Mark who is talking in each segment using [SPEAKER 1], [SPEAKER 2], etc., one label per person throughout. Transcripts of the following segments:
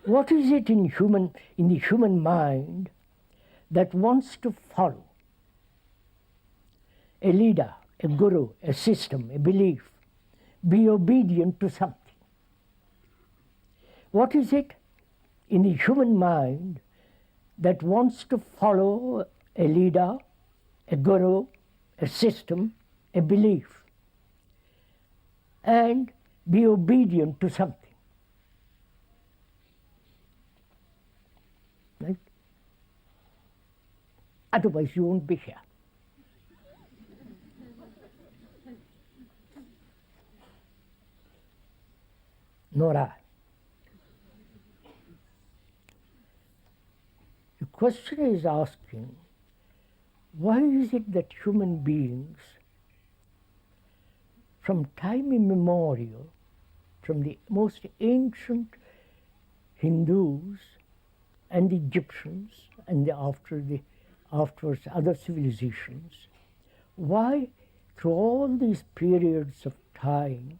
[SPEAKER 1] What is it in the human mind that wants to follow a leader, a guru, a system, a belief, be obedient to something? What is it in the human mind that wants to follow a leader, a guru, a system, a belief, and be obedient to something? Right? Otherwise you won't be here. Nor I. The question is asking, why is it that human beings, from time immemorial, from the most ancient Hindus and the Egyptians and afterwards other civilizations, why through all these periods of time,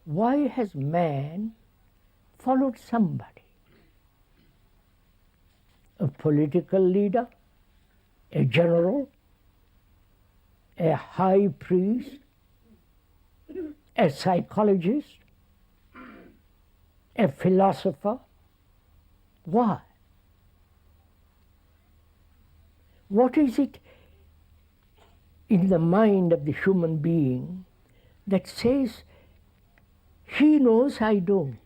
[SPEAKER 1] why has man followed somebody? A political leader, a general, a high priest, a psychologist, a philosopher. Why? What is it in the mind of the human being that says, he knows I don't?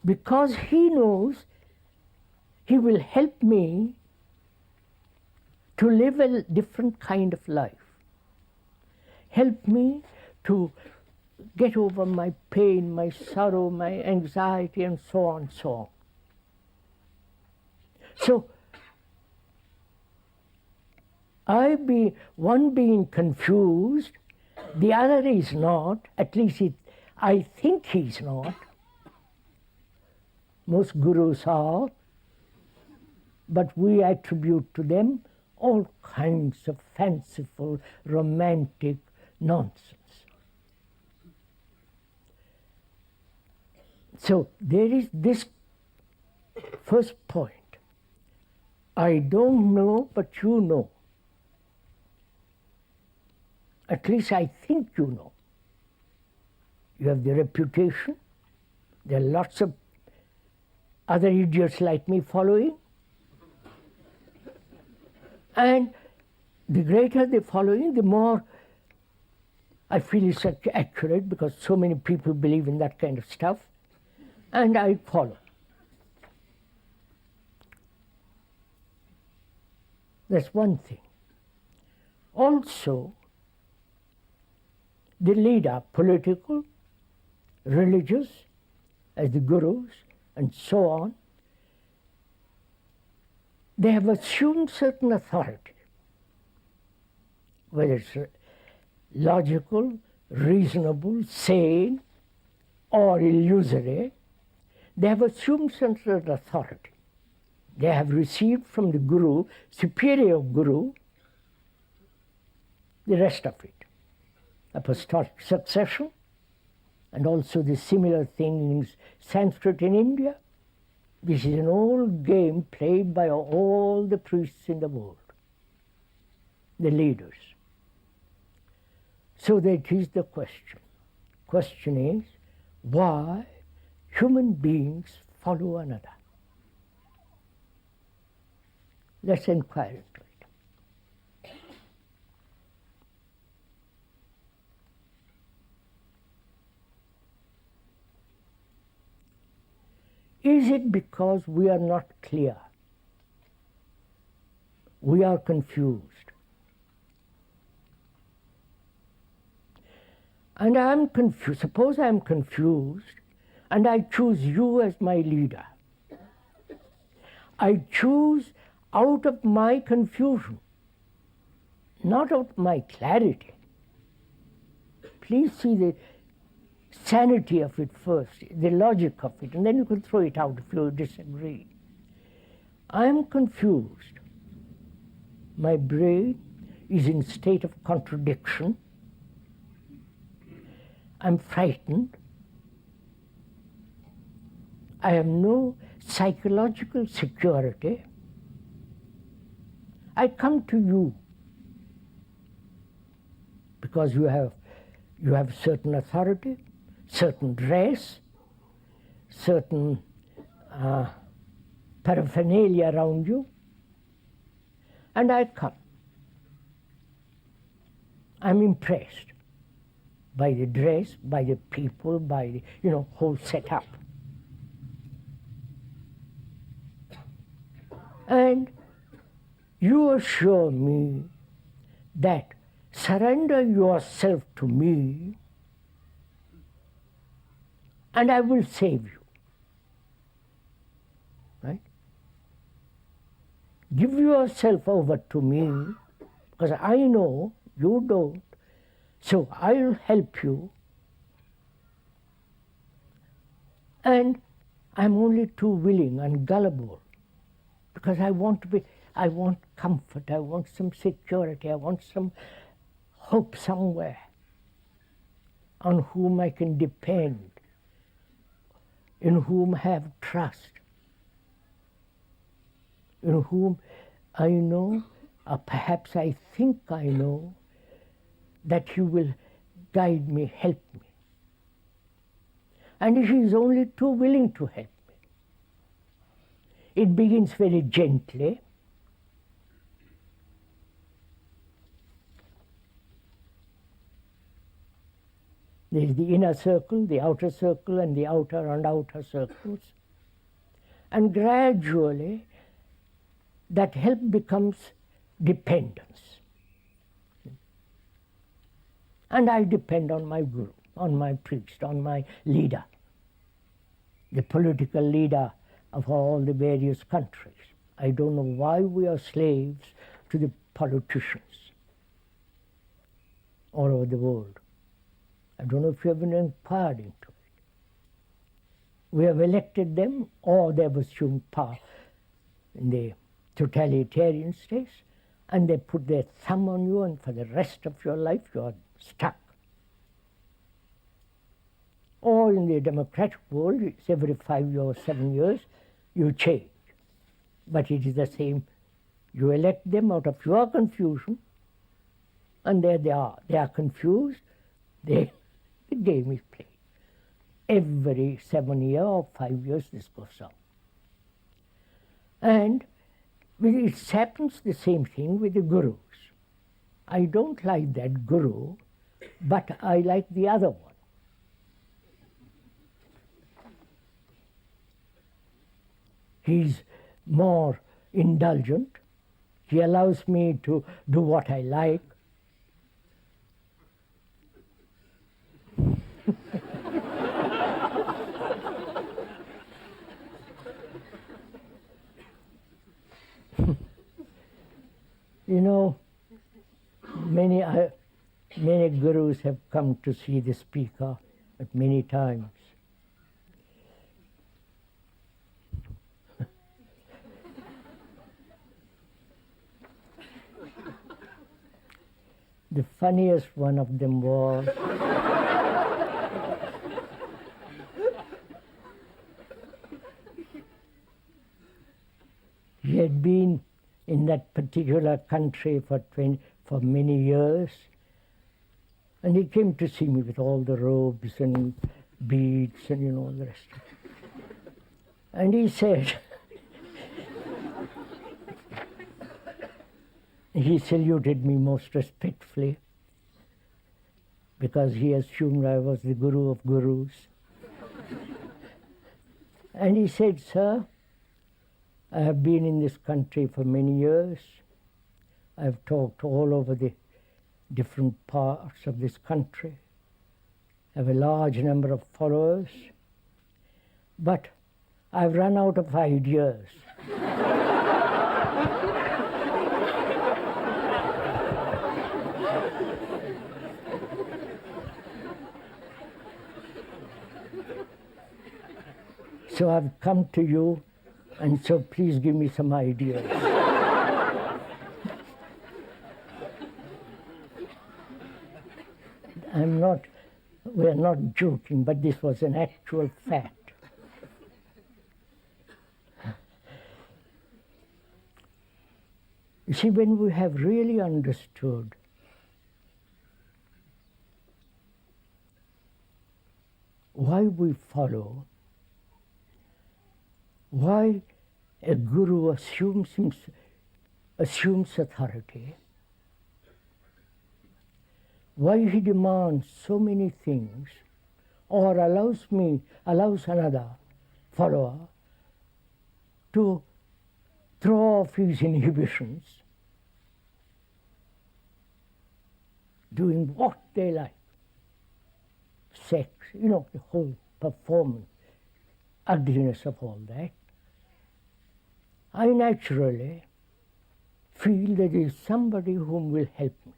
[SPEAKER 1] Because he knows, he will help me to live a different kind of life. Help me to get over my pain, my sorrow, my anxiety, and so on and so on. So, one being confused, the other is not, at least I think he's not. Most gurus are, but we attribute to them all kinds of fanciful, romantic nonsense. So there is this first point. I don't know, but you know. At least I think you know. You have the reputation. There are lots of other idiots like me following. And the greater the following, the more I feel it's accurate, because so many people believe in that kind of stuff, and I follow. That's one thing. Also, the leader, political, religious, as the gurus, and so on, they have assumed certain authority, whether it's logical, reasonable, sane, or illusory. They have assumed certain authority. They have received from the guru, superior guru, the rest of it. Apostolic succession, and also the similar thing in Sanskrit in India. This is an old game played by all the priests in the world, the leaders. So that is the question. Question is, why human beings follow another? Let's inquire into it. Is it because we are not clear? We are confused. And I am confused. Suppose I am confused and I choose you as my leader. I choose out of my confusion, not out of my clarity. Please see the sanity of it first, the logic of it, and then you can throw it out if you disagree. I am confused. My brain is in a state of contradiction. I'm frightened. I have no psychological security. I come to you because you have certain authority, certain dress, certain paraphernalia around you, and I come. I'm impressed by the dress, by the people, by the whole setup. And you assure me that surrender yourself to me and I will save you. Right? Give yourself over to me because I know you don't, so I'll help you. And I'm only too willing and gullible because I want comfort, I want some security, I want some hope somewhere on whom I can depend, in whom I have trust, in whom I know, or perhaps I think I know, that He will guide me, help me. And He is only too willing to help me. It begins very gently. There is the inner circle, the outer circle, and the outer and outer circles. And gradually, that help becomes dependence. And I depend on my guru, on my priest, on my leader, the political leader of all the various countries. I don't know why we are slaves to the politicians all over the world. I don't know if you have been inquired into it. We have elected them, or they have assumed power in the totalitarian states, and they put their thumb on you, and for the rest of your life you are stuck. Or in the democratic world, it's every 5 years, 7 years, you change. But it is the same. You elect them out of your confusion, and there they are. They are confused. The game is played. Every 7 years or 5 years, this goes on. And it happens the same thing with the gurus. I don't like that guru, but I like the other one. He's more indulgent. He allows me to do what I like. You know, many gurus have come to see the speaker at many times. The funniest one of them was he had been in that particular country for many years, and he came to see me with all the robes and beads and all the rest of it. And he said, he saluted me most respectfully because he assumed I was the guru of gurus. And he said, "Sir, I have been in this country for many years. I have talked all over the different parts of this country. I have a large number of followers, but I've run out of ideas." So I've come to you, and so please give me some ideas. We're not joking, but this was an actual fact. You see, when we have really understood why we follow, why a guru assumes authority, why he demands so many things, or allows another follower to throw off his inhibitions, doing what they like, sex, the whole performance, ugliness of all that, I naturally feel that there is somebody whom will help me.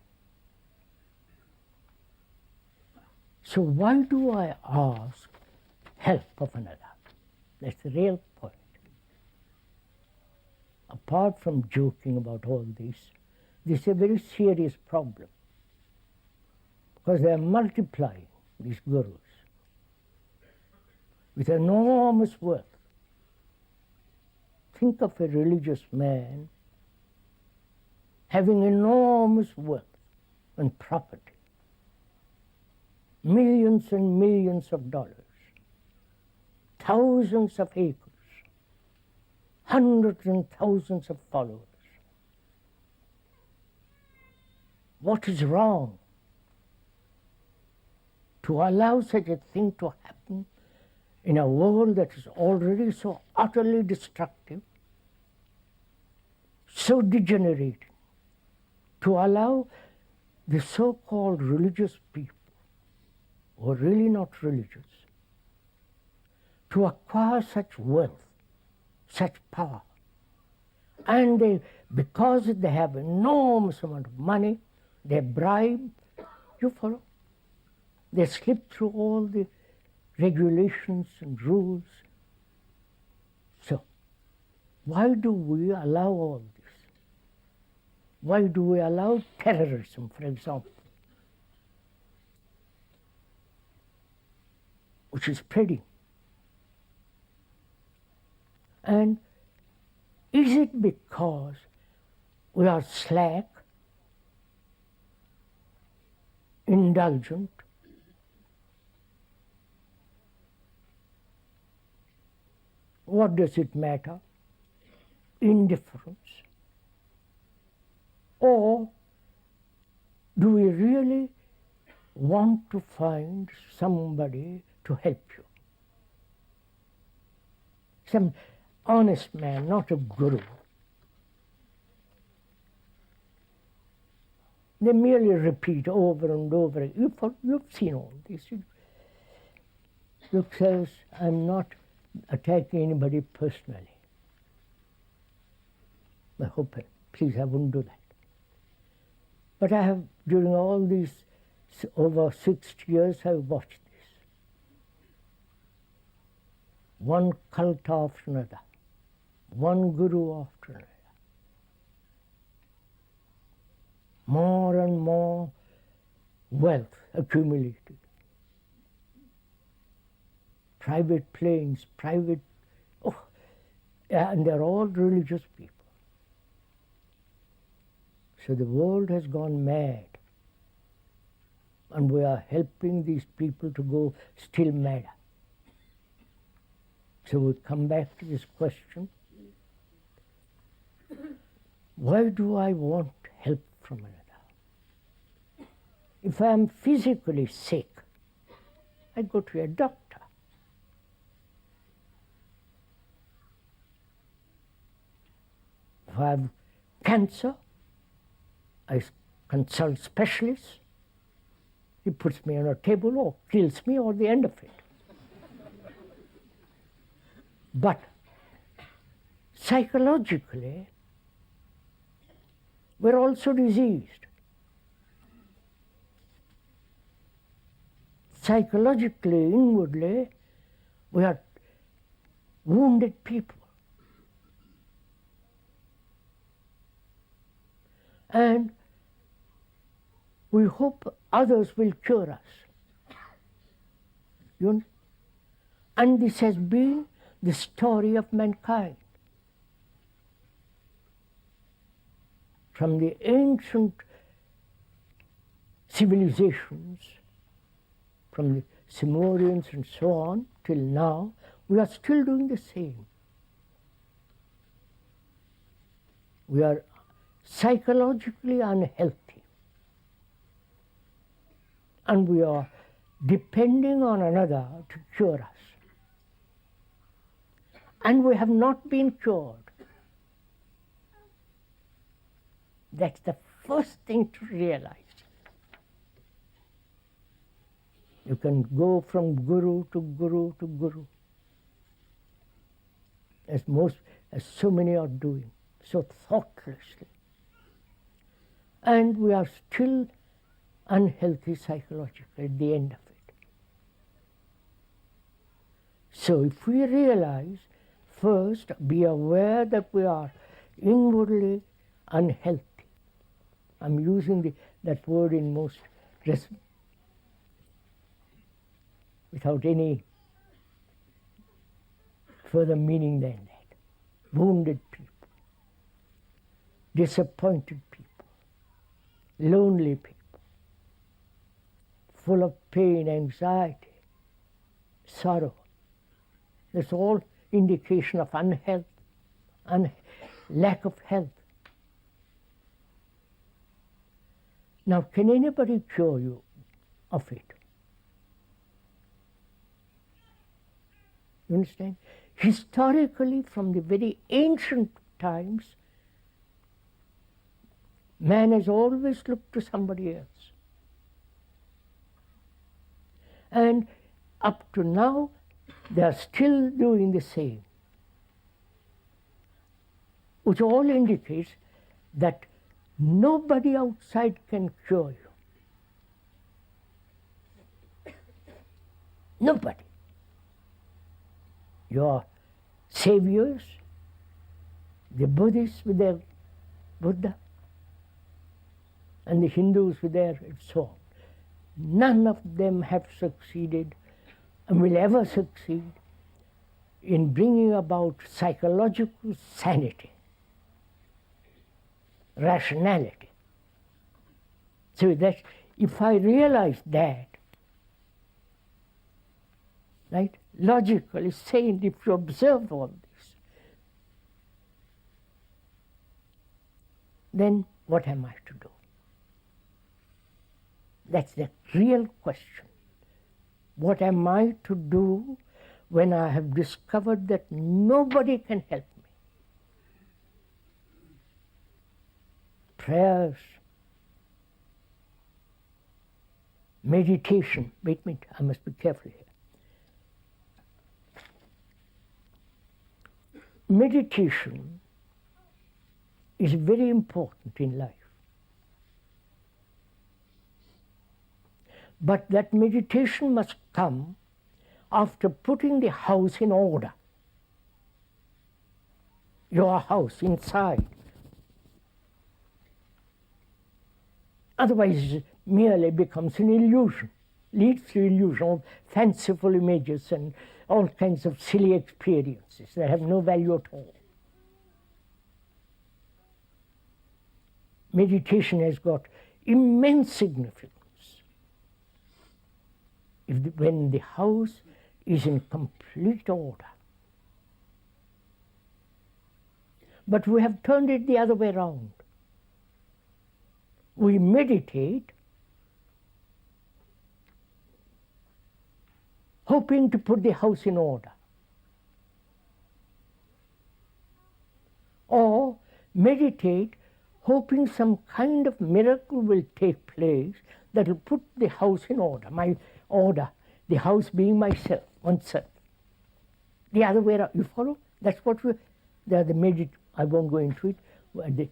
[SPEAKER 1] So why do I ask help of another? That's the real point. Apart from joking about all this is a very serious problem, because they are multiplying, these gurus, with enormous wealth. Think of a religious man having enormous wealth and property, millions and millions of dollars, thousands of acres, hundreds and thousands of followers. What is wrong to allow such a thing to happen in a world that is already so utterly destructive, so degenerating, to allow the so-called religious people, who are really not religious, to acquire such wealth, such power. And because they have enormous amount of money, they bribe, you follow? They slip through all the regulations and rules. So, why do we allow all this? Why do we allow terrorism, for example, which is spreading? And is it because we are slack, indulgent, what does it matter? Indifference? Or do we really want to find somebody to help you? Some honest man, not a guru. They merely repeat over and over. You've seen all this. Look, says, I'm not attacking anybody personally. I hope, please, I wouldn't do that. But I have, during all these over 60 years, I've watched this. One cult after another, one guru after another. More and more wealth accumulated. Private planes, and they're all religious people. So the world has gone mad, and we are helping these people to go still madder. So we come back to this question, why do I want help from another? If I am physically sick, I go to a doctor. If I have cancer, I consult specialists. He puts me on a table or kills me, or the end of it. But psychologically, we're also diseased. Psychologically, inwardly, we are wounded people. And we hope others will cure us. And this has been the story of mankind. from the ancient civilizations, from the Sumerians and so on, till now, we are still doing the same. We are psychologically unhealthy. And we are depending on another to cure us. And we have not been cured. That's the first thing to realize. You can go from guru to guru to guru, as so many are doing, so thoughtlessly. And we are still unhealthy psychologically at the end of it. So if we realize, first, be aware that we are inwardly unhealthy. I'm using that word in most without any further meaning than that. Wounded people, disappointed people, lonely people, full of pain, anxiety, sorrow. That's all indication of unhealth, lack of health. Now, can anybody cure you of it? You understand? Historically, from the very ancient times, man has always looked to somebody else. And up to now, they are still doing the same, which all indicates that nobody outside can cure you. Nobody. Your saviors, the Buddhists with their Buddha, and the Hindus with their and so on. None of them have succeeded and will ever succeed in bringing about psychological sanity, rationality. So that if I realize that, right, logically, sane, if you observe all this, then what am I to do? That's the real question. What am I to do when I have discovered that nobody can help me? Prayers, meditation. Wait a minute, I must be careful here. Meditation is very important in life. But that meditation must come after putting the house in order. Your house inside. Otherwise, it merely becomes an illusion, leads to illusion of fanciful images and all kinds of silly experiences that have no value at all. Meditation has got immense significance when the house is in complete order. But we have turned it the other way around. We meditate hoping to put the house in order. Or meditate hoping some kind of miracle will take place that will put the house in order. My order, the house being myself, oneself. The other way around, you follow? That's what I won't go into it.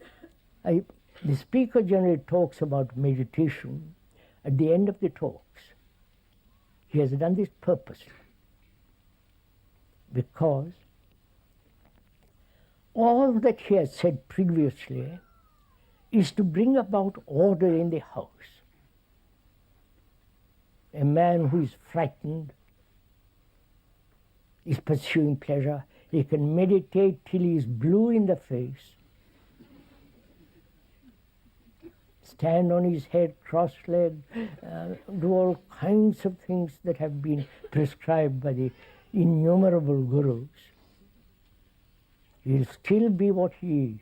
[SPEAKER 1] The speaker generally talks about meditation at the end of the talks. He has done this purposely because all that he has said previously is to bring about order in the house. A man who is frightened is pursuing pleasure. He can meditate till he is blue in the face stand on his head cross-legged, do all kinds of things that have been prescribed by the innumerable gurus, he'll still be what he is.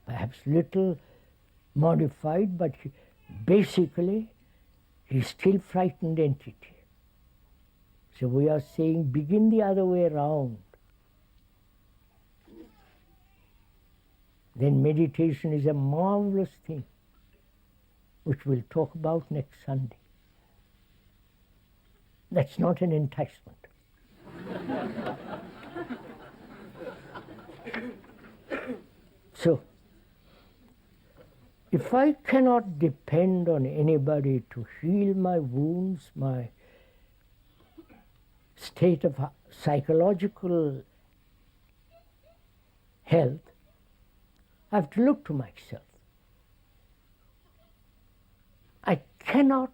[SPEAKER 1] Perhaps little modified, but basically he's still frightened entity. So we are saying begin the other way around. Then meditation is a marvelous thing, which we'll talk about next Sunday. That's not an enticement. So, if I cannot depend on anybody to heal my wounds, my state of psychological health, I have to look to myself. I cannot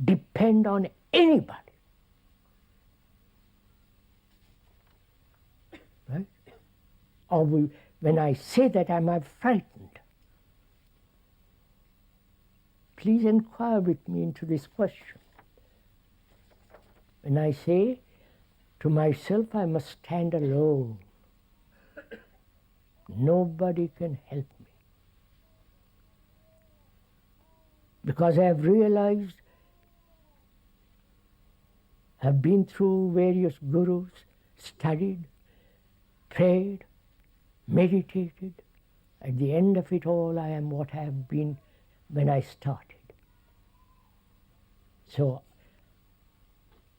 [SPEAKER 1] depend on anybody. Right? Or when I say that, am I frightened? Please inquire with me into this question. When I say to myself, I must stand alone. Nobody can help me. Because I have realized, I've been through various gurus, studied, prayed, meditated. At the end of it all, I am what I have been when I started. So,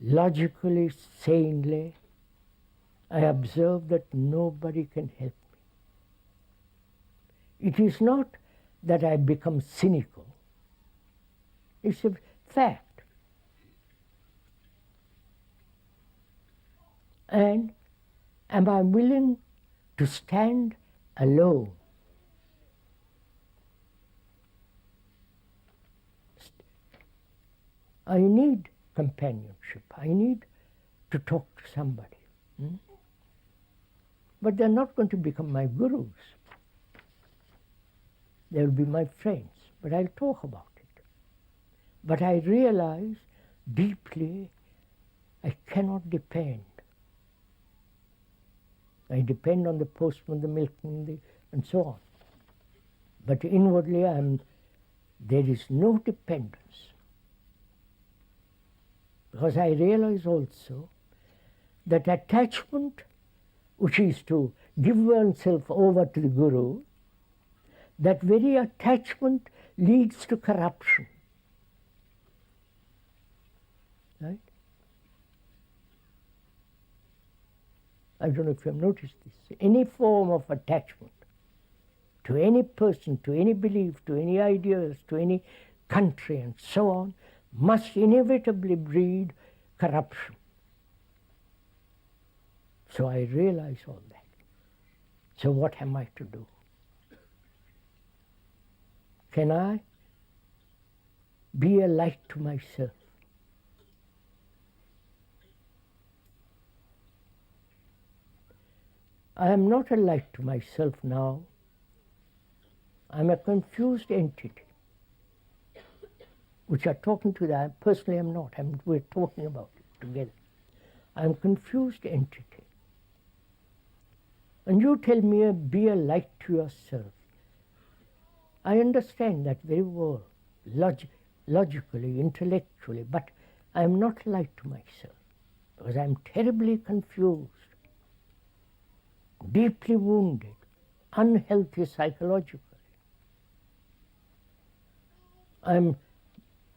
[SPEAKER 1] logically, sanely, I observe that nobody can help me. It is not that I become cynical. It's a fact. And am I willing to stand alone? I need companionship. I need to talk to somebody. But they're not going to become my gurus. They'll be my friends, but I'll talk about it. But I realize deeply I cannot depend. I depend on the postman, the milkman, and so on. But inwardly, there is no dependence. Because I realize also that attachment, which is to give oneself over to the guru, that very attachment leads to corruption. Right? I don't know if you have noticed this. Any form of attachment to any person, to any belief, to any ideas, to any country, and so on, must inevitably breed corruption. So I realize all that. So what am I to do? Can I be a light to myself? I am not a light to myself now. I am a confused entity, which are talking to that. I personally am not. We're talking about it together. I am a confused entity. And you tell me, be a light to yourself. I understand that very well, logically, intellectually, but I am not light to myself, because I am terribly confused, deeply wounded, unhealthy psychologically. I am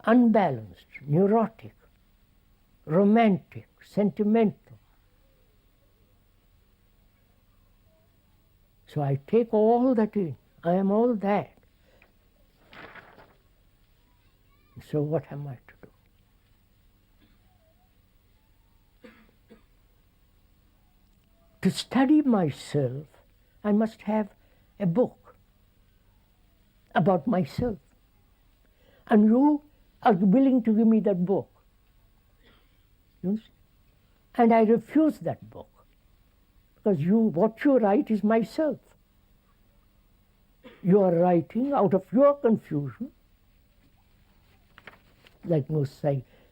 [SPEAKER 1] unbalanced, neurotic, romantic, sentimental. So I take all that in. I am all that. So what am I to do? To study myself, I must have a book about myself. And you are willing to give me that book. You see? And I refuse that book. Because what you write is myself. You are writing out of your confusion, like most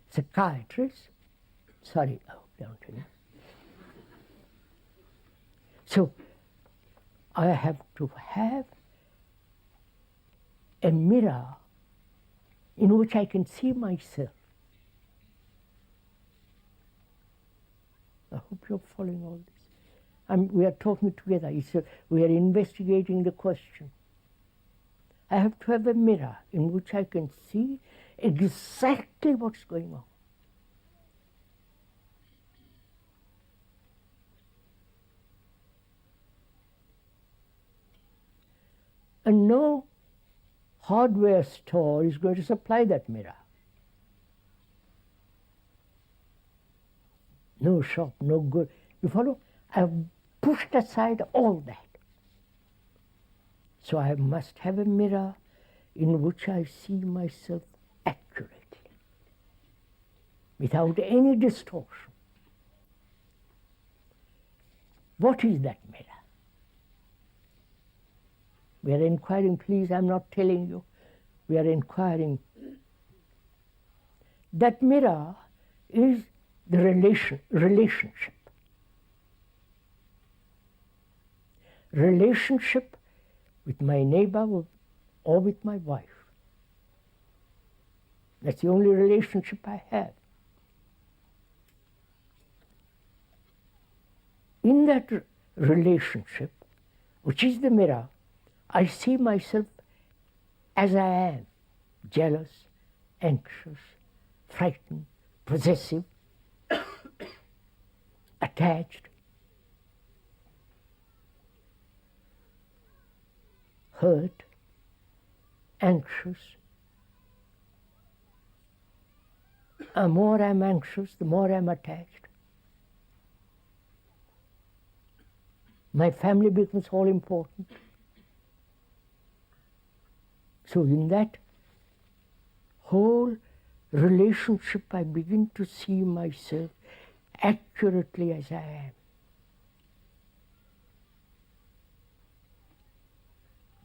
[SPEAKER 1] psychiatrists. Sorry, down to you. So I have to have a mirror in which I can see myself. I hope you're following all this. We are talking together. We are investigating the question. I have to have a mirror in which I can see exactly what's going on. And no hardware store is going to supply that mirror. No shop, no good. You follow? I've pushed aside all that. So I must have a mirror in which I see myself accurately, without any distortion. What is that mirror? We are inquiring, please, I'm not telling you. We are inquiring. That mirror is the relationship. Relationship with my neighbor or with my wife. That's the only relationship I have. In that relationship, which is the mirror, I see myself as I am, jealous, anxious, frightened, possessive, attached, hurt, anxious. The more I'm anxious, the more I'm attached. My family becomes all important. So in that whole relationship, I begin to see myself accurately as I am.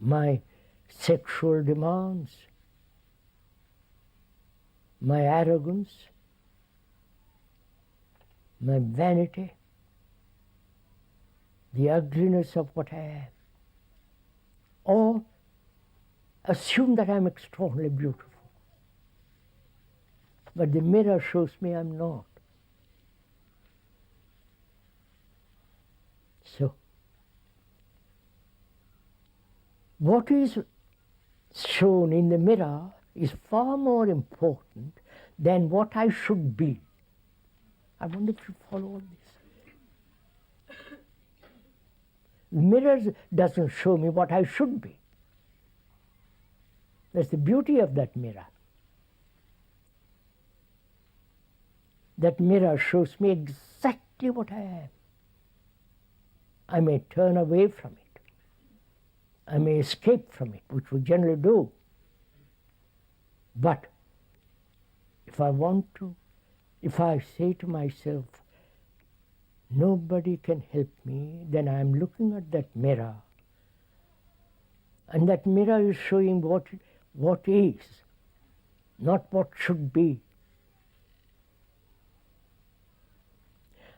[SPEAKER 1] My sexual demands, my arrogance, my vanity, the ugliness of what I am, or assume that I'm extraordinarily beautiful. But the mirror shows me I'm not. So, what is shown in the mirror is far more important than what I should be. I wonder if you follow all this. The mirror doesn't show me what I should be. That's the beauty of that mirror. That mirror shows me exactly what I am. I may turn away from it. I may escape from it, which we generally do. But if I want to, if I say to myself, nobody can help me, then I am looking at that mirror. And that mirror is showing what is, not what should be.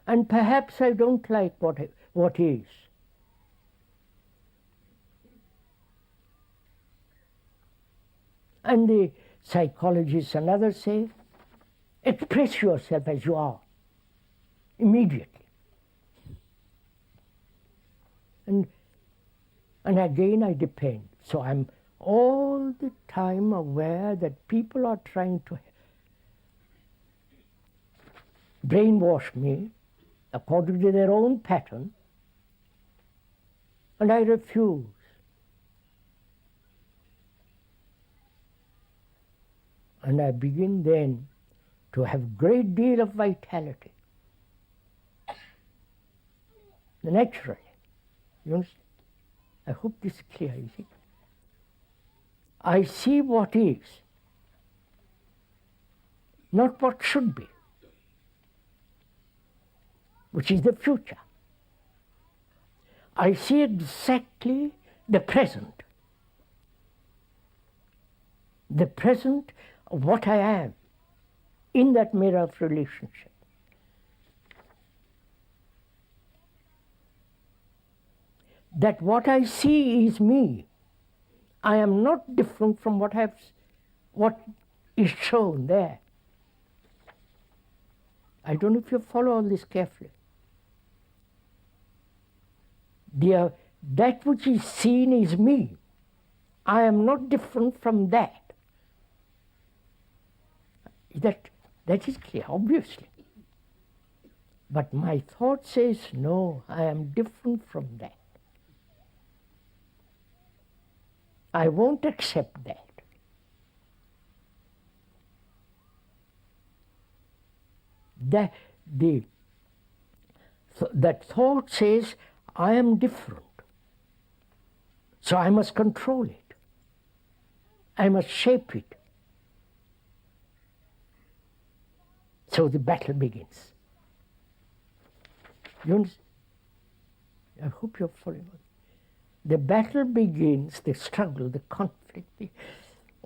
[SPEAKER 1] And perhaps I don't like what is. And the psychologists and others say, express yourself as you are, immediately. And again I depend. So I'm all the time aware that people are trying to brainwash me according to their own pattern, and I refuse. And I begin then to have a great deal of vitality. Naturally. You understand? I hope this is clear, you see. I see what is, not what should be, which is the future. I see exactly the present, the present of what I am in that mirror of relationship. That what I see is me. I am not different from what is shown there. I don't know if you follow all this carefully. That which is seen is me. I am not different from that. That is clear, obviously. But my thought says, no, I am different from that. I won't accept that. That thought says, I am different. So I must control it. I must shape it. So the battle begins. You understand? I hope you're following. The battle begins, the struggle, the conflict,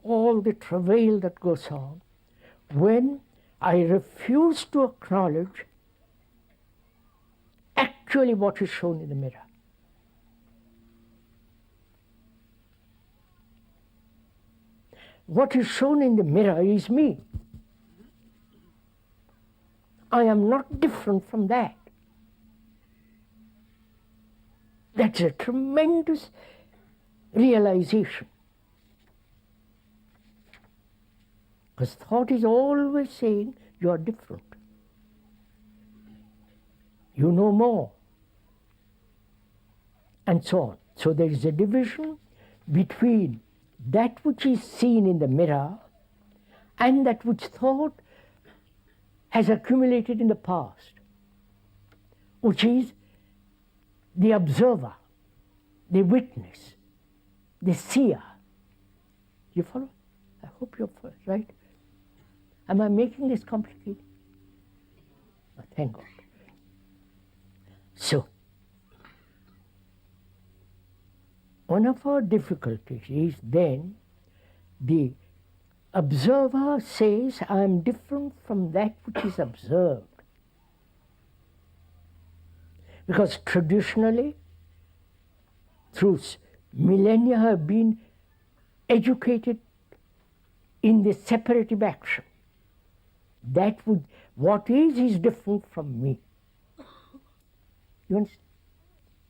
[SPEAKER 1] all the travail that goes on, when I refuse to acknowledge actually what is shown in the mirror. What is shown in the mirror is me. I am not different from that. That's a tremendous realization. Because thought is always saying, you are different. You know more. And so on. So there is a division between that which is seen in the mirror and that which thought has accumulated in the past, which is the observer, the witness, the seer. You follow? I hope you're following, right? Am I making this complicated? Oh, thank God. So, one of our difficulties is then the observer says, I am different from that which is observed. Because traditionally, through millennia, have been educated in the separative action. What is different from me. You understand?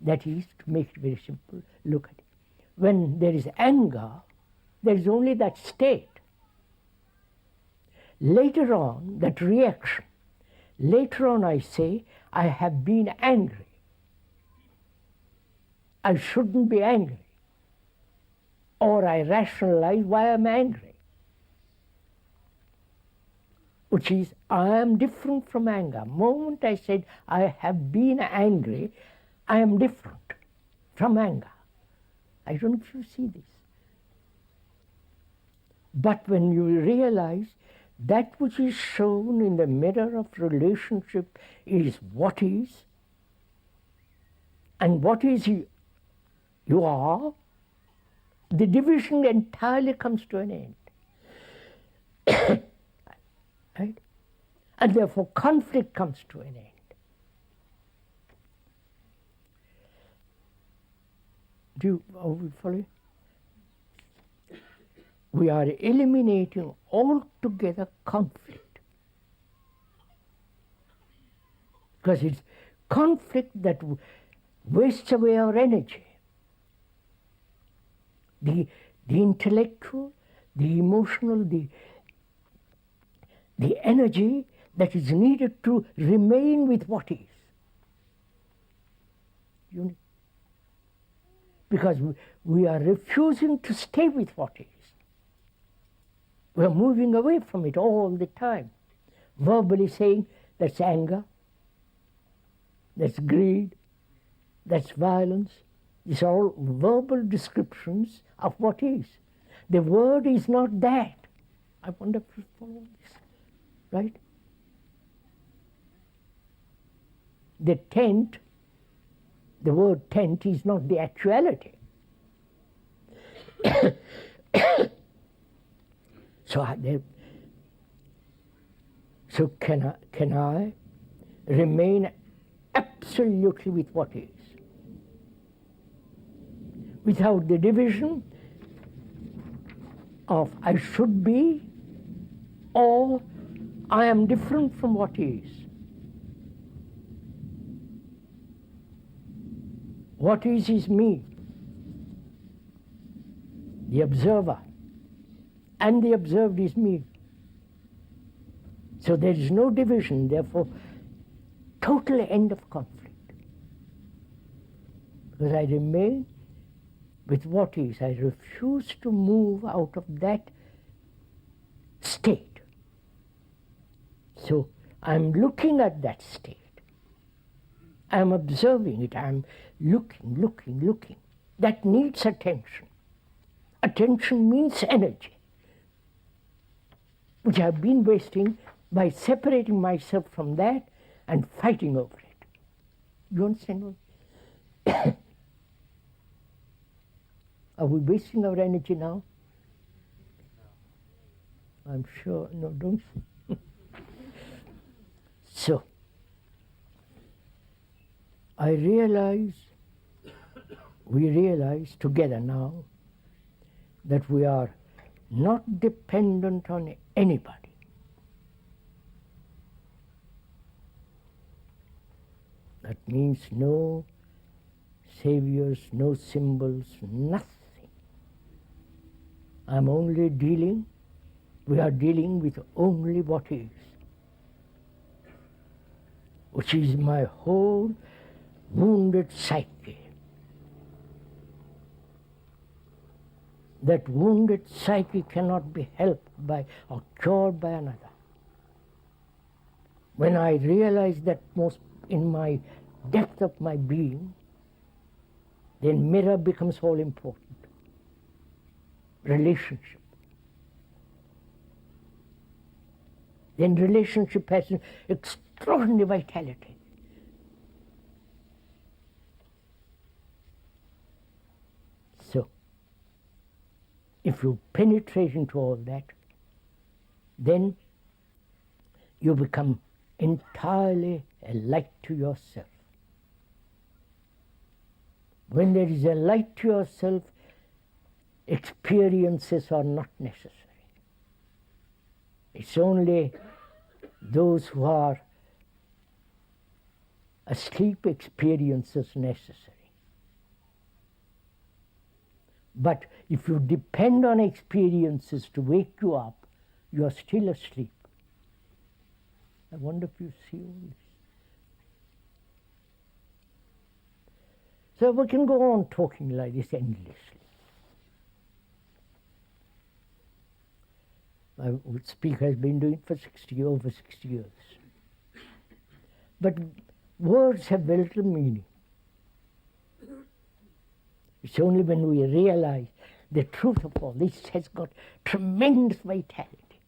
[SPEAKER 1] That is, to make it very simple, look at it. When there is anger, there is only that state. Later on, that reaction. Later on I say, I have been angry. I shouldn't be angry. Or I rationalize why I'm angry. Which is, I am different from anger. The moment I said, I have been angry, I am different from anger. I don't know if you see this. But when you realize that which is shown in the mirror of relationship is what is, and what is you are, the division entirely comes to an end. Right? And therefore conflict comes to an end. Are we following? We are eliminating altogether conflict. Because it's conflict that wastes away our energy. The intellectual, the emotional, the energy that is needed to remain with what is. Because we are refusing to stay with what is. We are moving away from it all the time. Verbally saying, that's anger, that's greed, that's violence. These are all verbal descriptions of what is. The word is not that. I wonder if you follow this, right? The word tent is not the actuality. So can I remain absolutely with what is, without the division of I should be or I am different from what is. What is me, the observer, and the observed is me. So there is no division, therefore total end of conflict. Because I remain with what is. I refuse to move out of that state. So I'm looking at that state. I'm observing it. I'm looking. That needs attention. Attention means energy, which I've been wasting by separating myself from that and fighting over it. You understand what? Are we wasting our energy now? I'm sure, no, don't. So, we realize together now that we are not dependent on anybody. That means no saviors, no symbols, nothing. We are dealing with only what is, which is my whole wounded psyche. That wounded psyche cannot be helped by or cured by another. When I realize that most in my depth of my being, then mirror becomes all important. Relationship. Then relationship has an extraordinary vitality. So, if you penetrate into all that, then you become entirely a light to yourself. When there is a light to yourself, experiences are not necessary. It's only those who are asleep experiences necessary. But if you depend on experiences to wake you up, you are still asleep. I wonder if you see all this. So we can go on talking like this endlessly. My speaker has been doing it for over 60 years. But words have very little meaning. It's only when we realize the truth of all this has got tremendous vitality.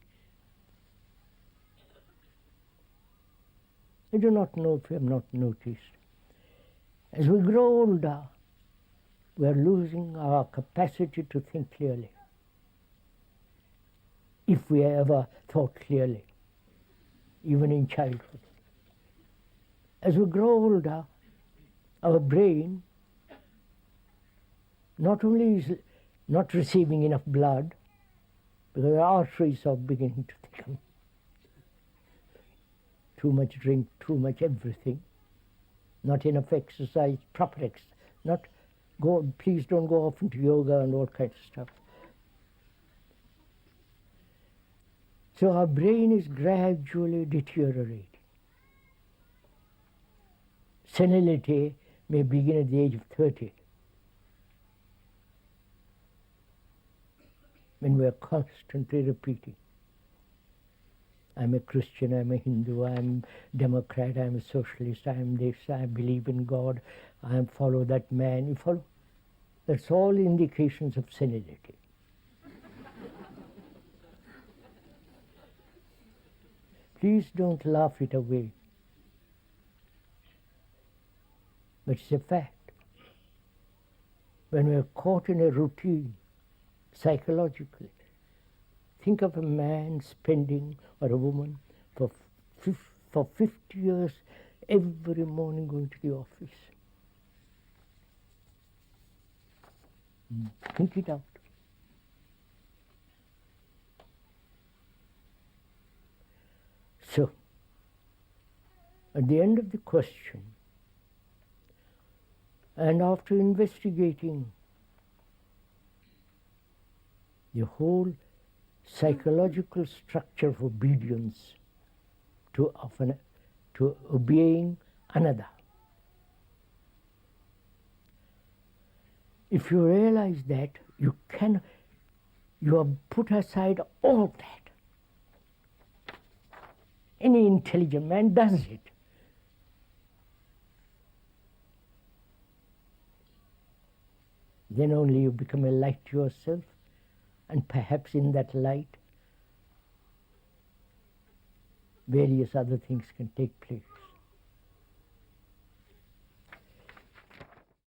[SPEAKER 1] I do not know if you have not noticed. As we grow older, we are losing our capacity to think clearly. If we ever thought clearly, even in childhood. As we grow older, our brain not only is not receiving enough blood, because our arteries are beginning to thicken. Too much drink, too much everything. Not enough exercise, proper exercise. Please don't go off into yoga and all kinds of stuff. So our brain is gradually deteriorating. Senility may begin at the age of 30. When we are constantly repeating, I'm a Christian, I'm a Hindu, I'm Democrat, I'm a socialist, I'm this, I believe in God, I follow that man. You follow? That's all indications of senility. Please don't laugh it away. But it's a fact. When we are caught in a routine, psychologically, think of a man spending, or a woman, for 50 years every morning going to the office. Think it out. So, at the end of the question, and after investigating the whole psychological structure of obedience to obeying another, if you realize that, you have put aside all that. Any intelligent man does it. Then only you become a light to yourself, and perhaps in that light, various other things can take place.